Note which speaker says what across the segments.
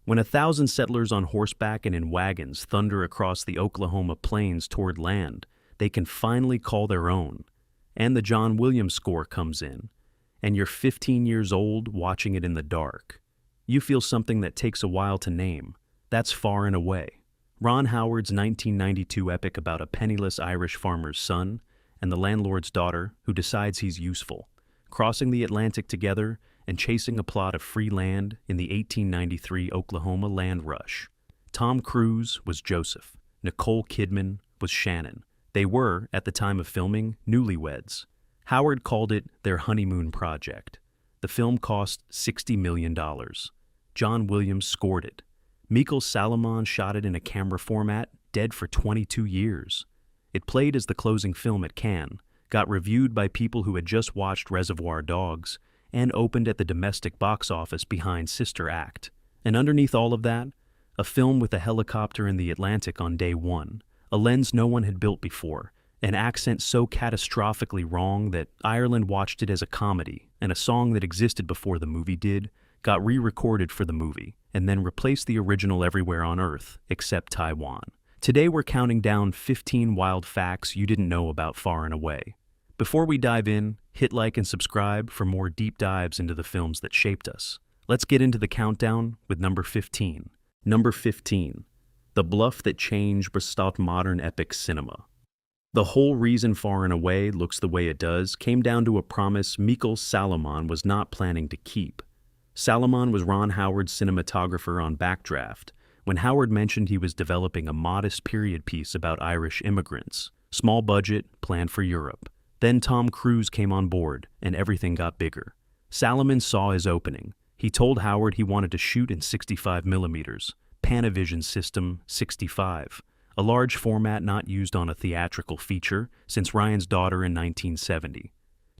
Speaker 1: When 1,000 settlers on horseback and in wagons thunder across the Oklahoma plains toward land they can finally call their own, and the John Williams score comes in, and you're 15 years old watching it in the dark, you feel something that takes a while to name. That's Far and Away, Ron Howard's 1992 epic about a penniless Irish farmer's son and the landlord's daughter who decides he's useful, crossing the Atlantic together and chasing a plot of free land in the 1893 Oklahoma land rush. Tom Cruise was Joseph. Nicole Kidman was Shannon. They were, at the time of filming, newlyweds. Howard called it their honeymoon project. The film cost $60 million. John Williams scored it. Michael Salomon shot it in a camera format, dead for 22 years. It played as the closing film at Cannes, got reviewed by people who had just watched Reservoir Dogs, and opened at the domestic box office behind Sister Act. And underneath all of that, a film with a helicopter in the Atlantic on day one, a lens no one had built before, an accent so catastrophically wrong that Ireland watched it as a comedy, and a song that existed before the movie did got re-recorded for the movie, and then replaced the original everywhere on Earth, except Taiwan. Today we're counting down 15 wild facts you didn't know about Far and Away. Before we dive in, hit like and subscribe for more deep dives into the films that shaped us. Let's get into the countdown with number 15. Number 15. The bluff that changed Bristol modern epic cinema. The whole reason Far and Away looks the way it does came down to a promise Michael Salomon was not planning to keep. Salomon was Ron Howard's cinematographer on Backdraft when Howard mentioned he was developing a modest period piece about Irish immigrants. Small budget, planned for Europe. Then Tom Cruise came on board, and everything got bigger. Salomon saw his opening. He told Howard he wanted to shoot in 65mm, Panavision System 65, a large format not used on a theatrical feature since Ryan's Daughter in 1970.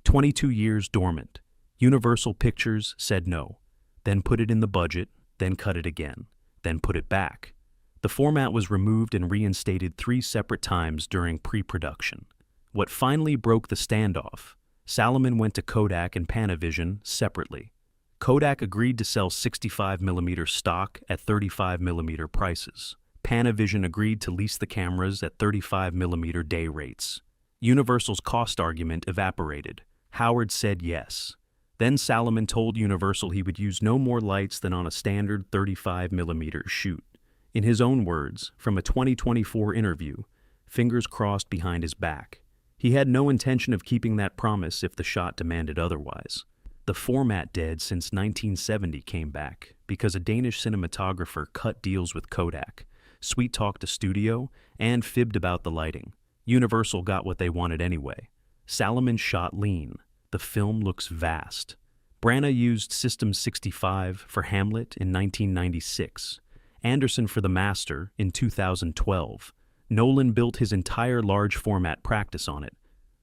Speaker 1: 22 years dormant. Universal Pictures said no, then put it in the budget, then cut it again, then put it back. The format was removed and reinstated 3 separate times during pre-production. What finally broke the standoff, Salomon went to Kodak and Panavision separately. Kodak agreed to sell 65mm stock at 35mm prices. Panavision agreed to lease the cameras at 35mm day rates. Universal's cost argument evaporated. Howard said yes. Then Salomon told Universal he would use no more lights than on a standard 35mm shoot. In his own words, from a 2024 interview, fingers crossed behind his back. He had no intention of keeping that promise if the shot demanded otherwise. The format dead since 1970 came back because a Danish cinematographer cut deals with Kodak, sweet-talked a studio, and fibbed about the lighting. Universal got what they wanted anyway. Salomon shot lean. The film looks vast. Branagh used System 65 for Hamlet in 1996, Anderson for The Master in 2012. Nolan built his entire large format practice on it.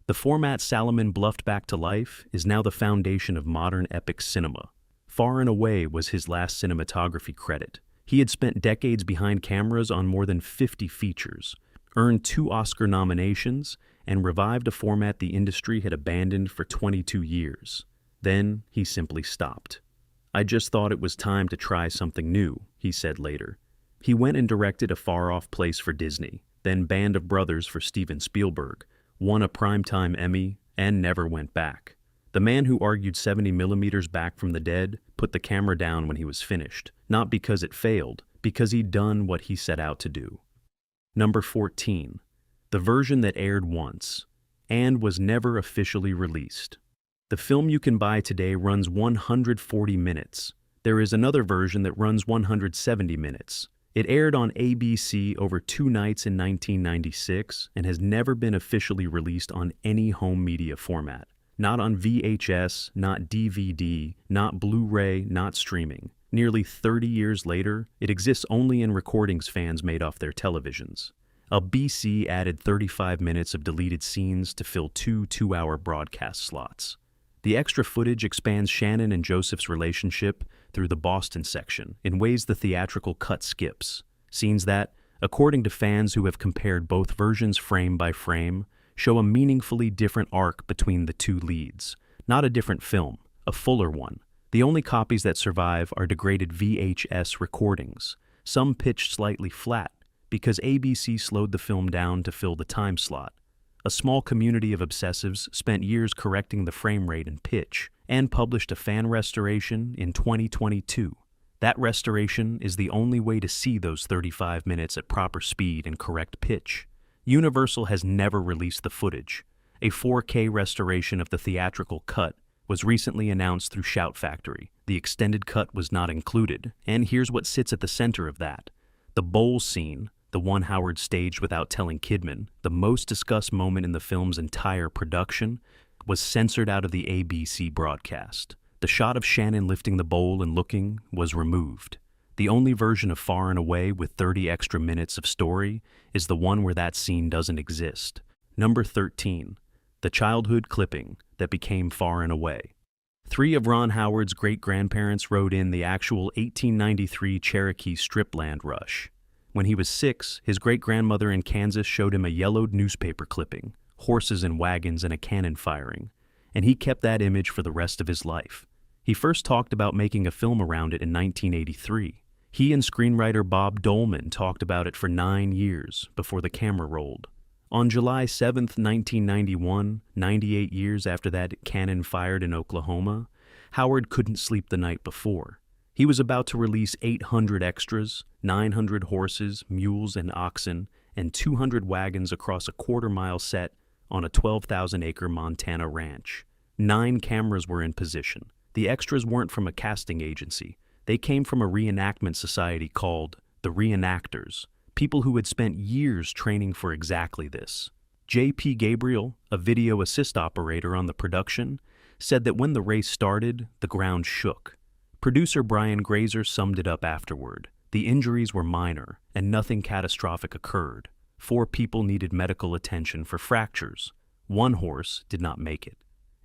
Speaker 1: The format Salomon bluffed back to life is now the foundation of modern epic cinema. Far and Away was his last cinematography credit. He had spent decades behind cameras on more than 50 features, earned 2 Oscar nominations, and revived a format the industry had abandoned for 22 years. Then he simply stopped. "I just thought it was time to try something new," he said later. He went and directed A Far Off Place for Disney, then Band of Brothers for Steven Spielberg, won a Primetime Emmy, and never went back. The man who argued 70mm back from the dead put the camera down when he was finished, not because it failed, because he'd done what he set out to do. Number 14. The version that aired once, and was never officially released. The film you can buy today runs 140 minutes. There is another version that runs 170 minutes. It aired on ABC over 2 nights in 1996 and has never been officially released on any home media format. Not on VHS, not DVD, not Blu-ray, not streaming. Nearly 30 years later, it exists only in recordings fans made off their televisions. A BC added 35 minutes of deleted scenes to fill 2 two-hour broadcast slots. The extra footage expands Shannon and Joseph's relationship through the Boston section in ways the theatrical cut skips. Scenes that, according to fans who have compared both versions frame by frame, show a meaningfully different arc between the 2 leads. Not a different film, a fuller one. The only copies that survive are degraded VHS recordings, some pitched slightly flat because ABC slowed the film down to fill the time slot. A small community of obsessives spent years correcting the frame rate and pitch, and published a fan restoration in 2022. That restoration is the only way to see those 35 minutes at proper speed and correct pitch. Universal has never released the footage. A 4K restoration of the theatrical cut was recently announced through Shout Factory. The extended cut was not included, and here's what sits at the center of that. The bowl scene, the one Howard staged without telling Kidman, the most discussed moment in the film's entire production, was censored out of the ABC broadcast. The shot of Shannon lifting the bowl and looking was removed. The only version of Far and Away with 30 extra minutes of story is the one where that scene doesn't exist. Number 13. The childhood clipping that became Far and Away. 3 of Ron Howard's great-grandparents rode in the actual 1893 Cherokee strip land rush. When he was 6, his great-grandmother in Kansas showed him a yellowed newspaper clipping, horses and wagons and a cannon firing, and he kept that image for the rest of his life. He first talked about making a film around it in 1983. He and screenwriter Bob Dolman talked about it for 9 years before the camera rolled. On July 7, 1991, 98 years after that cannon fired in Oklahoma, Howard couldn't sleep the night before. He was about to release 800 extras, 900 horses, mules, and oxen, and 200 wagons across a quarter-mile set on a 12,000-acre Montana ranch. 9 cameras were in position. The extras weren't from a casting agency. They came from a reenactment society called the Reenactors, people who had spent years training for exactly this. J.P. Gabriel, a video assist operator on the production, said that when the race started, the ground shook. Producer Brian Grazer summed it up afterward. The injuries were minor, and nothing catastrophic occurred. 4 people needed medical attention for fractures. 1 horse did not make it.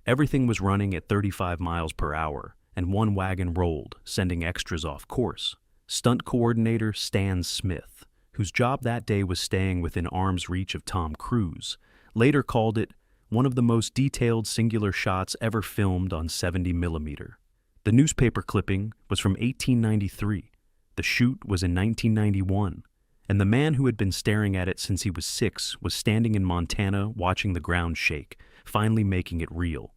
Speaker 1: Everything was running at 35 miles per hour, and 1 wagon rolled, sending extras off course. Stunt coordinator Stan Smith, whose job that day was staying within arm's reach of Tom Cruise, later called it one of the most detailed singular shots ever filmed on 70mm. The newspaper clipping was from 1893. The shoot was in 1991. And the man who had been staring at it since he was 6 was standing in Montana watching the ground shake, finally making it real.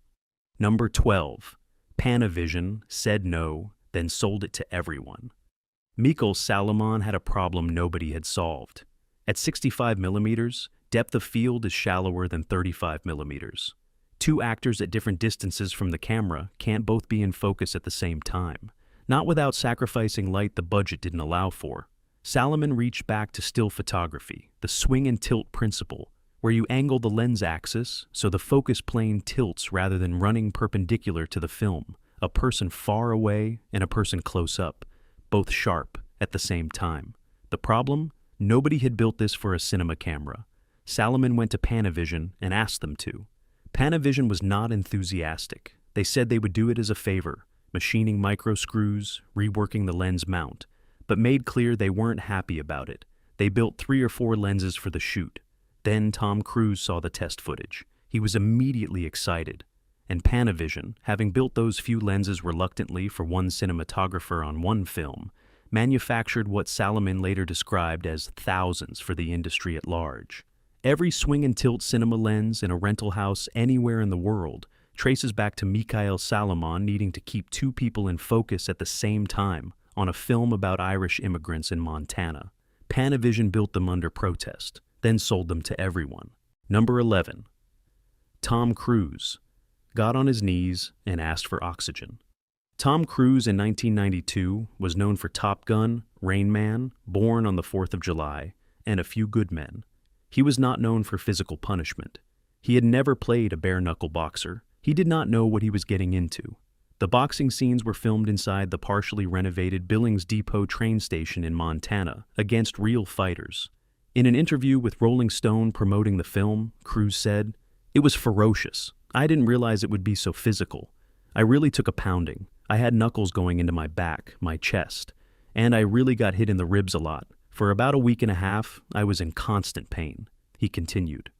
Speaker 1: Number 12. Panavision said no, then sold it to everyone. Mikkel Salomon had a problem nobody had solved. At 65mm, depth of field is shallower than 35mm. 2 actors at different distances from the camera can't both be in focus at the same time, not without sacrificing light the budget didn't allow for. Salomon reached back to still photography, the swing and tilt principle, where you angle the lens axis so the focus plane tilts rather than running perpendicular to the film, a person far away and a person close up, both sharp at the same time. The problem? Nobody had built this for a cinema camera. Salomon went to Panavision and asked them to. Panavision was not enthusiastic. They said they would do it as a favor, machining micro screws, reworking the lens mount, but made clear they weren't happy about it. They built 3 or 4 lenses for the shoot. Then Tom Cruise saw the test footage. He was immediately excited. And Panavision, having built those few lenses reluctantly for one cinematographer on one film, manufactured what Salomon later described as thousands for the industry at large. Every swing and tilt cinema lens in a rental house anywhere in the world traces back to Mikhail Salomon needing to keep 2 people in focus at the same time on a film about Irish immigrants in Montana. Panavision built them under protest, then sold them to everyone. Number 11. Tom Cruise got on his knees and asked for oxygen. Tom Cruise in 1992 was known for Top Gun, Rain Man, Born on the 4th of July, and A Few Good Men. He was not known for physical punishment. He had never played a bare-knuckle boxer. He did not know what he was getting into. The boxing scenes were filmed inside the partially renovated Billings Depot train station in Montana against real fighters. In an interview with Rolling Stone promoting the film, Cruise said, "It was ferocious. I didn't realize it would be so physical. I really took a pounding. I had knuckles going into my back, my chest, and I really got hit in the ribs a lot. For about a week and a half, I was in constant pain." He continued.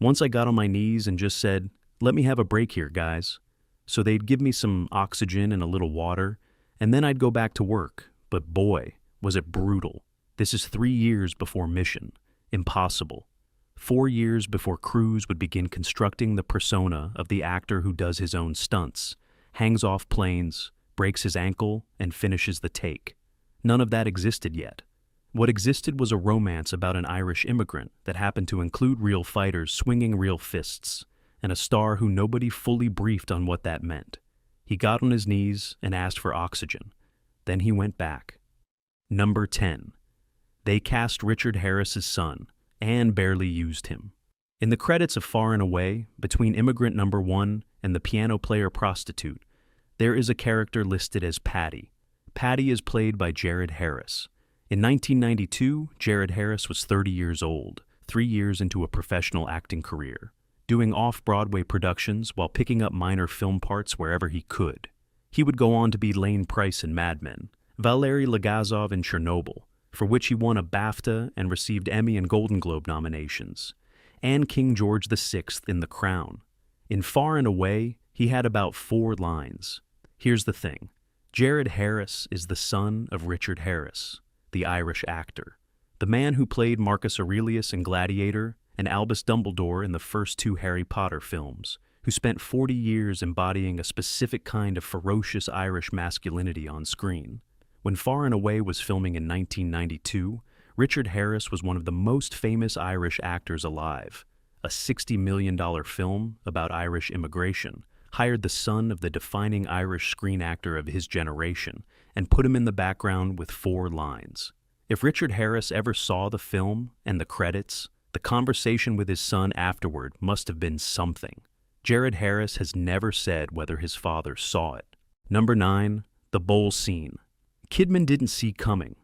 Speaker 1: "Once I got on my knees and just said, 'Let me have a break here, guys.' So they'd give me some oxygen and a little water, and then I'd go back to work. But boy, was it brutal. This is 3 years before mission. Impossible. 4 years before crews would begin constructing the persona of the actor who does his own stunts, hangs off planes, breaks his ankle, and finishes the take. None of that existed yet. What existed was a romance about an Irish immigrant that happened to include real fighters swinging real fists, and a star who nobody fully briefed on what that meant. He got on his knees and asked for oxygen. Then he went back. Number 10. They cast Richard Harris's son, and barely used him. In the credits of Far and Away, between immigrant number 1 and the piano player prostitute, there is a character listed as Patty. Patty is played by Jared Harris. In 1992, Jared Harris was 30 years old, 3 years into a professional acting career, doing off-Broadway productions while picking up minor film parts wherever he could. He would go on to be Lane Price in Mad Men, Valery Legazov in Chernobyl, for which he won a BAFTA and received Emmy and Golden Globe nominations, and King George VI in The Crown. In Far and Away, he had about 4 lines. Here's the thing. Jared Harris is the son of Richard Harris, the Irish actor, the man who played Marcus Aurelius in Gladiator and Albus Dumbledore in the first 2 Harry Potter films, who spent 40 years embodying a specific kind of ferocious Irish masculinity on screen. When Far and Away was filming in 1992, Richard Harris was one of the most famous Irish actors alive. A $60 million film about Irish immigration hired the son of the defining Irish screen actor of his generation and put him in the background with 4 lines. If Richard Harris ever saw the film and the credits, the conversation with his son afterward must have been something. Jared Harris has never said whether his father saw it. Number 9. The bowl scene. Kidman didn't see coming.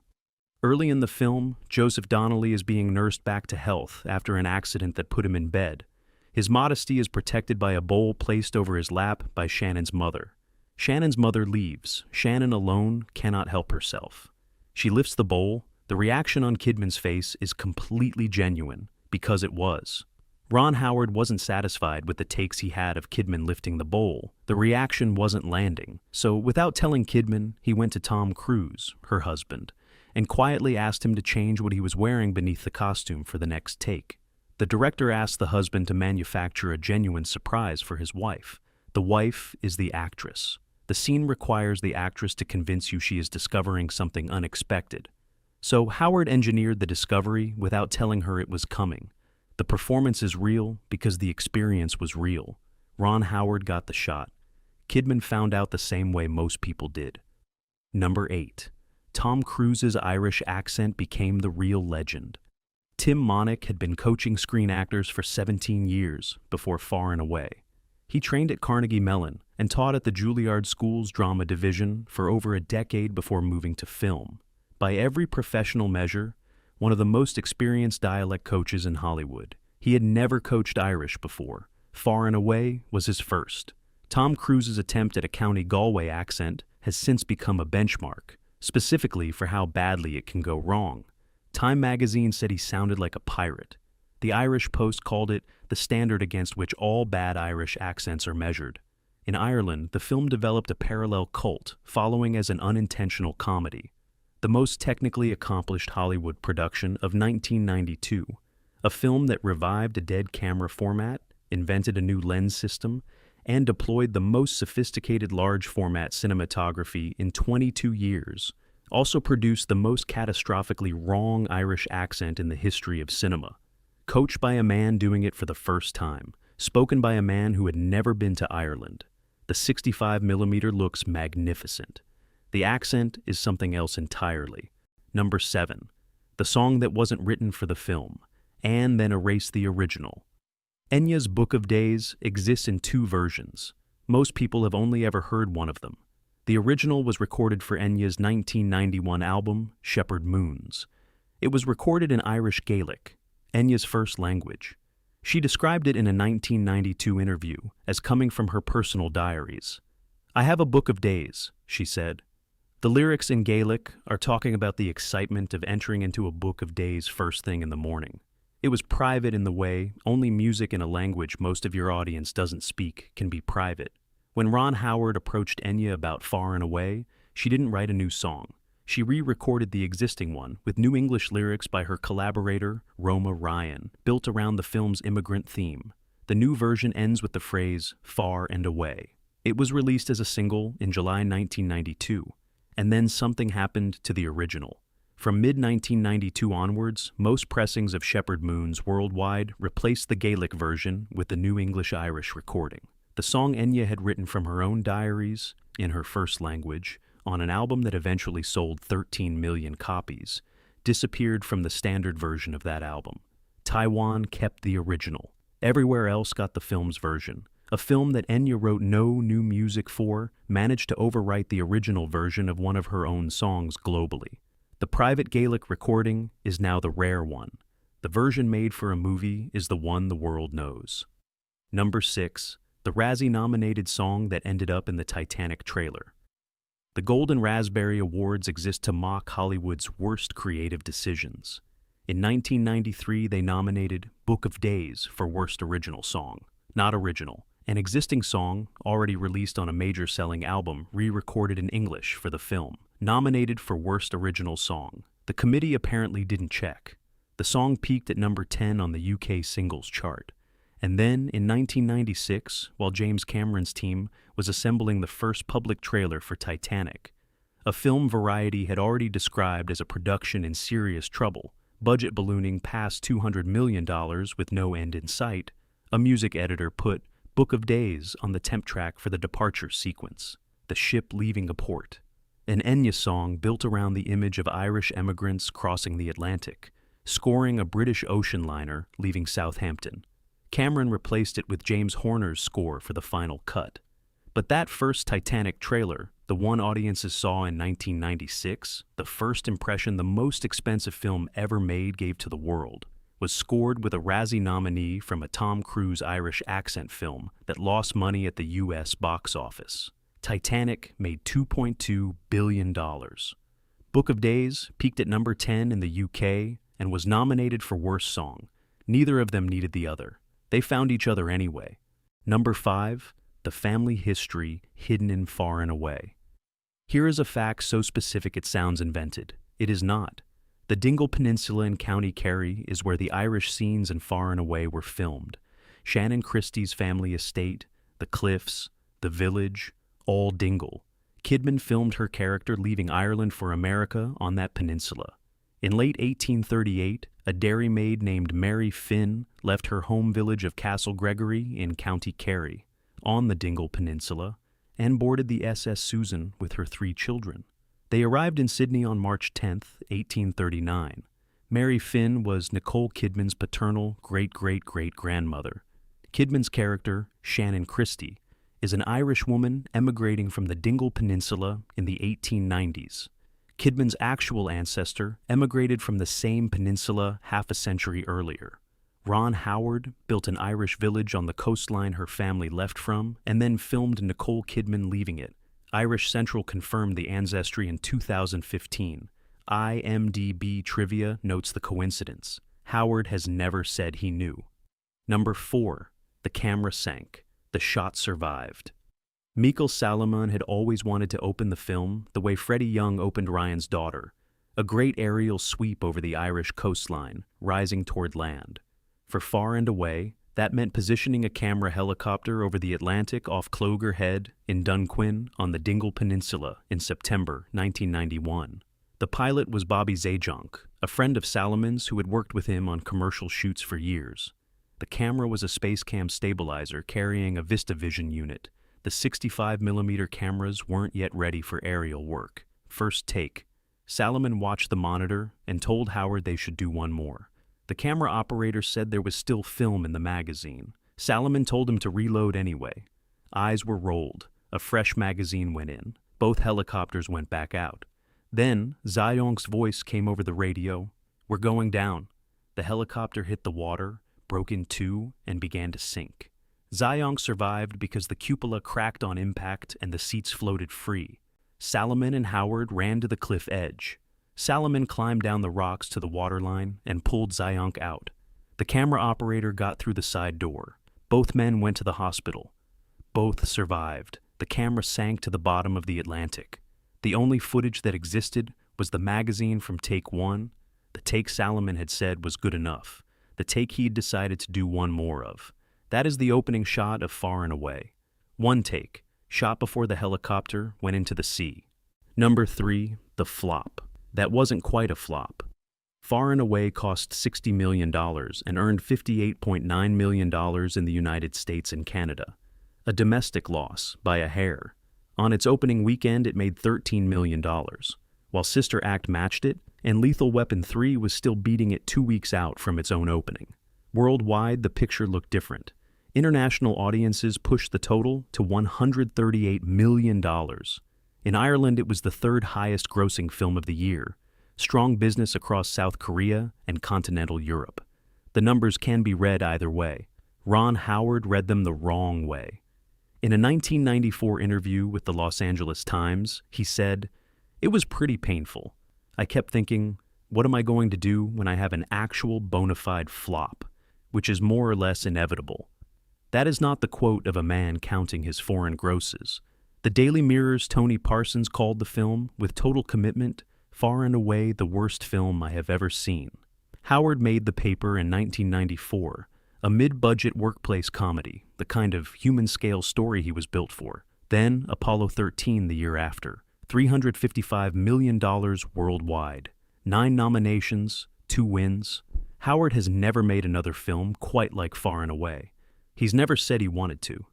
Speaker 1: Early in the film, Joseph Donnelly is being nursed back to health after an accident that put him in bed. His modesty is protected by a bowl placed over his lap by Shannon's mother. Shannon's mother leaves. Shannon alone cannot help herself. She lifts the bowl. The reaction on Kidman's face is completely genuine, because it was. Ron Howard wasn't satisfied with the takes he had of Kidman lifting the bowl. The reaction wasn't landing. So without telling Kidman, he went to Tom Cruise, her husband, and quietly asked him to change what he was wearing beneath the costume for the next take. The director asked the husband to manufacture a genuine surprise for his wife. The wife is the actress. The scene requires the actress to convince you she is discovering something unexpected. So Howard engineered the discovery without telling her it was coming. The performance is real because the experience was real. Ron Howard got the shot. Kidman found out the same way most people did. Number 8. Tom Cruise's Irish accent became the real legend. Tim Monick had been coaching screen actors for 17 years before Far and Away. He trained at Carnegie Mellon and taught at the Juilliard School's drama division for over a decade before moving to film. By every professional measure, one of the most experienced dialect coaches in Hollywood. He had never coached Irish before. Far and Away was his first. Tom Cruise's attempt at a County Galway accent has since become a benchmark, specifically for how badly it can go wrong. Time magazine said he sounded like a pirate. The Irish Post called it the standard against which all bad Irish accents are measured. In Ireland, the film developed a parallel cult, following as an unintentional comedy. The most technically accomplished Hollywood production of 1992, a film that revived a dead camera format, invented a new lens system, and deployed the most sophisticated large-format cinematography in 22 years, also produced the most catastrophically wrong Irish accent in the history of cinema. Coached by a man doing it for the first time, spoken by a man who had never been to Ireland. The 65mm looks magnificent. The accent is something else entirely. Number 7. The song that wasn't written for the film, and then erased the original. Enya's Book of Days exists in 2 versions. Most people have only ever heard one of them. The original was recorded for Enya's 1991 album, Shepherd Moons. It was recorded in Irish Gaelic, Enya's first language. She described it in a 1992 interview as coming from her personal diaries. "I have a book of days," she said. The lyrics in Gaelic are talking about the excitement of entering into a book of days first thing in the morning. It was private in the way only music in a language most of your audience doesn't speak can be private. When Ron Howard approached Enya about Far and Away, she didn't write a new song. She re-recorded the existing one with new English lyrics by her collaborator, Roma Ryan, built around the film's immigrant theme. The new version ends with the phrase, "Far and Away." It was released as a single in July 1992, and then something happened to the original. From mid-1992 onwards, most pressings of Shepherd Moons worldwide replaced the Gaelic version with the new English-Irish recording. The song Enya had written from her own diaries, in her first language, on an album that eventually sold 13 million copies, disappeared from the standard version of that album. Taiwan kept the original. Everywhere else got the film's version. A film that Enya wrote no new music for managed to overwrite the original version of one of her own songs globally. The private Gaelic recording is now the rare one. The version made for a movie is the one the world knows. Number 6. The Razzie-nominated song that ended up in the Titanic trailer. The Golden Raspberry Awards exist to mock Hollywood's worst creative decisions. In 1993, they nominated Book of Days for Worst Original Song. Not original. An existing song, already released on a major-selling album, re-recorded in English for the film. Nominated for Worst Original Song. The committee apparently didn't check. The song peaked at number 10 on the UK singles chart. And then, in 1996, while James Cameron's team was assembling the first public trailer for Titanic, a film Variety had already described as a production in serious trouble, budget ballooning past $200 million with no end in sight, a music editor put Book of Days on the temp track for the departure sequence, the ship leaving a port. An Enya song built around the image of Irish emigrants crossing the Atlantic, scoring a British ocean liner leaving Southampton. Cameron replaced it with James Horner's score for the final cut. But that first Titanic trailer, the one audiences saw in 1996, the first impression the most expensive film ever made gave to the world, was scored with a Razzie nominee from a Tom Cruise Irish accent film that lost money at the U.S. box office. Titanic made $2.2 billion. Book of Days peaked at number 10 in the UK and was nominated for Worst Song. Neither of them needed the other. They found each other anyway. Number 5, The Family History Hidden in Far and Away. Here is a fact so specific it sounds invented. It is not. The Dingle Peninsula in County Kerry is where the Irish scenes in Far and Away were filmed. Shannon Christie's family estate, the cliffs, the village, all Dingle. Kidman filmed her character leaving Ireland for America on that peninsula. In late 1838, a dairymaid named Mary Finn left her home village of Castle Gregory in County Kerry, on the Dingle Peninsula, and boarded the SS Susan with her 3 children. They arrived in Sydney on March 10, 1839. Mary Finn was Nicole Kidman's paternal great-great-great-grandmother. Kidman's character, Shannon Christie, is an Irish woman emigrating from the Dingle Peninsula in the 1890s. Kidman's actual ancestor emigrated from the same peninsula half a century earlier. Ron Howard built an Irish village on the coastline her family left from, and then filmed Nicole Kidman leaving it. Irish Central confirmed the ancestry in 2015. IMDb Trivia notes the coincidence. Howard has never said he knew. Number 4. The camera sank. The shot survived. Michael Salomon had always wanted to open the film the way Freddie Young opened Ryan's Daughter, a great aerial sweep over the Irish coastline, rising toward land. For Far and Away, that meant positioning a camera helicopter over the Atlantic off Clogher Head in Dunquin on the Dingle Peninsula in September 1991. The pilot was Bobby Zajonc, a friend of Salomon's who had worked with him on commercial shoots for years. The camera was a Spacecam stabilizer carrying a VistaVision unit. The 65mm cameras weren't yet ready for aerial work. First take. Salomon watched the monitor and told Howard they should do one more. The camera operator said there was still film in the magazine. Salomon told him to reload anyway. Eyes were rolled. A fresh magazine went in. Both helicopters went back out. Then, Zajonc's voice came over the radio. "We're going down." The helicopter hit the water, broke in two, and began to sink. Zajonc survived because the cupola cracked on impact and the seats floated free. Salomon and Howard ran to the cliff edge. Salomon climbed down the rocks to the waterline and pulled Zajonc out. The camera operator got through the side door. Both men went to the hospital. Both survived. the camera sank to the bottom of the Atlantic. The only footage that existed was the magazine from take one, the take Salomon had said was good enough, the take he'd decided to do one more of. That is the opening shot of Far and Away. One take, shot before the helicopter went into the sea. Number 3, the flop. That wasn't quite a flop. Far and Away cost $60 million and earned $58.9 million in the United States and Canada. A domestic loss, by a hair. On its opening weekend, it made $13 million, while Sister Act matched it, and Lethal Weapon 3 was still beating it 2 weeks out from its own opening. Worldwide, the picture looked different. International audiences pushed the total to $138 million. In Ireland, it was the third highest grossing film of the year. Strong business across South Korea and continental Europe. The numbers can be read either way. Ron Howard read them the wrong way. In a 1994 interview with the Los Angeles Times, he said, "It was pretty painful. I kept thinking, what am I going to do when I have an actual bona fide flop, which is more or less inevitable?" That is not the quote of a man counting his foreign grosses. The Daily Mirror's Tony Parsons called the film, with total commitment, Far and Away the worst film I have ever seen. Howard made the paper in 1994, a mid-budget workplace comedy, the kind of human-scale story he was built for. Then Apollo 13 the year after, $355 million worldwide, 9 nominations, 2 wins. Howard has never made another film quite like Far and Away. He's never said he wanted to.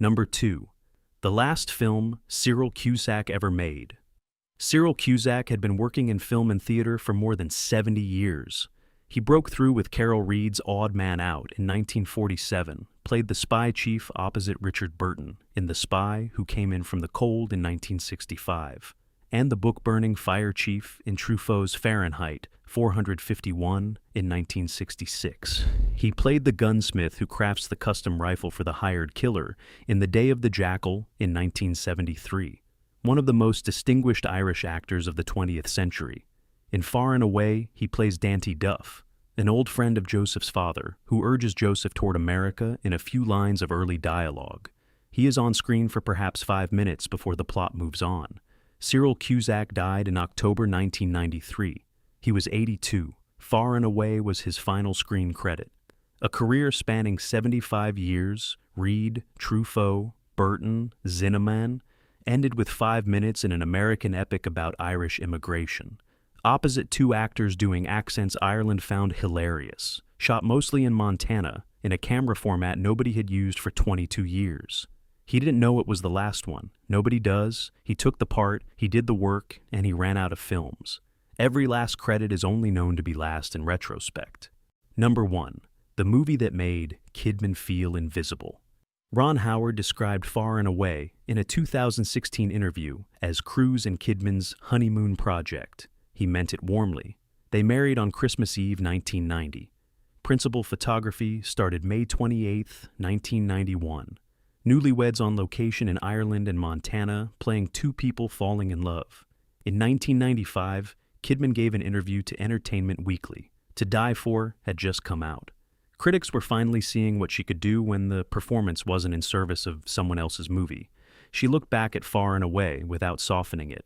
Speaker 1: Number 2, the last film Cyril Cusack ever made. Cyril Cusack had been working in film and theater for more than 70 years. He broke through with Carol Reed's Odd Man Out in 1947, played the spy chief opposite Richard Burton in The Spy Who Came In From the Cold in 1965, and the book-burning fire chief in Truffaut's Fahrenheit 451 in 1966. He played the gunsmith who crafts the custom rifle for the hired killer in The Day of the Jackal in 1973, one of the most distinguished Irish actors of the 20th century. In Far and Away, he plays Dante Duff, an old friend of Joseph's father, who urges Joseph toward America in a few lines of early dialogue. He is on screen for perhaps 5 minutes before the plot moves on. Cyril Cusack died in October 1993. He was 82. Far and Away was his final screen credit. A career spanning 75 years, Reed, Truffaut, Burton, Zinnemann, ended with 5 minutes in an American epic about Irish immigration. Opposite 2 actors doing accents Ireland found hilarious, shot mostly in Montana, in a camera format nobody had used for 22 years. He didn't know it was the last one. Nobody does. He took the part, he did the work, and he ran out of films. Every last credit is only known to be last in retrospect. Number 1, the movie that made Kidman feel invisible. Ron Howard described Far and Away in a 2016 interview as Cruise and Kidman's honeymoon project. He meant it warmly. They married on Christmas Eve 1990. Principal photography started May 28, 1991. Newlyweds on location in Ireland and Montana, playing 2 people falling in love. In 1995, Kidman gave an interview to Entertainment Weekly. To Die For had just come out. Critics were finally seeing what she could do when the performance wasn't in service of someone else's movie. She looked back at Far and Away without softening it.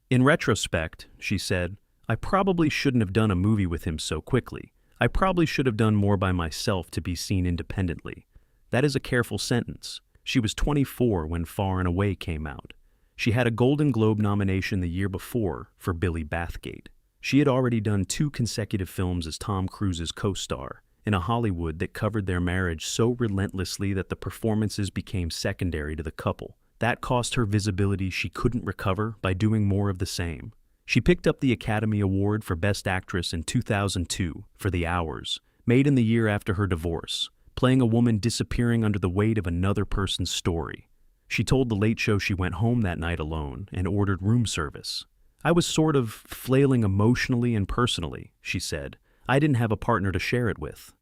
Speaker 1: In retrospect, she said, "I probably shouldn't have done a movie with him so quickly. I probably should have done more by myself to be seen independently." That is a careful sentence. She was 24 when Far and Away came out. She had a Golden Globe nomination the year before for Billy Bathgate. She had already done 2 consecutive films as Tom Cruise's co-star, in a Hollywood that covered their marriage so relentlessly that the performances became secondary to the couple. That cost her visibility she couldn't recover by doing more of the same. She picked up the Academy Award for Best Actress in 2002 for The Hours, made in the year after her divorce, playing a woman disappearing under the weight of another person's story. She told The Late Show she went home that night alone and ordered room service. "I was sort of flailing emotionally and personally," she said. "I didn't have a partner to share it with."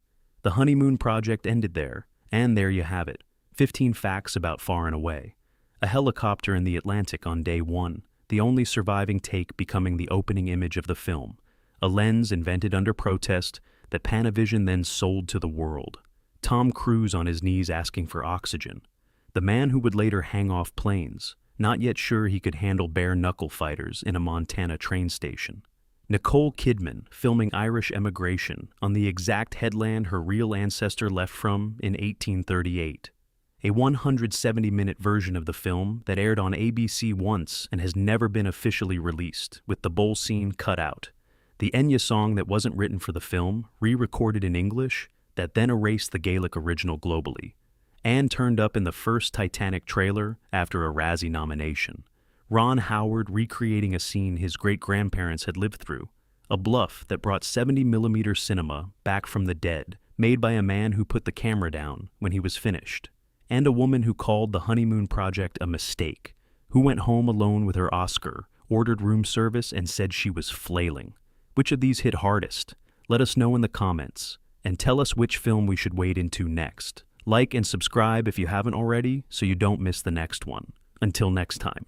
Speaker 1: The honeymoon project ended there, and there you have it. 15 facts about Far and Away. A helicopter in the Atlantic on day 1, the only surviving take becoming the opening image of the film. A lens invented under protest that Panavision then sold to the world. Tom Cruise on his knees asking for oxygen. the man who would later hang off planes, not yet sure he could handle bare-knuckle fighters in a Montana train station. Nicole Kidman filming Irish emigration on the exact headland her real ancestor left from in 1838. A 170-minute version of the film that aired on ABC once and has never been officially released, with the bowl scene cut out. The Enya song that wasn't written for the film, re-recorded in English, that then erased the Gaelic original globally, and turned up in the first Titanic trailer after a Razzie nomination. Ron Howard recreating a scene his great-grandparents had lived through, a bluff that brought 70mm cinema back from the dead, made by a man who put the camera down when he was finished, and a woman who called the honeymoon project a mistake, who went home alone with her Oscar, ordered room service, and said she was flailing. Which of these hit hardest? Let us know in the comments, and tell us which film we should wade into next. Like and subscribe if you haven't already, so you don't miss the next one. Until next time.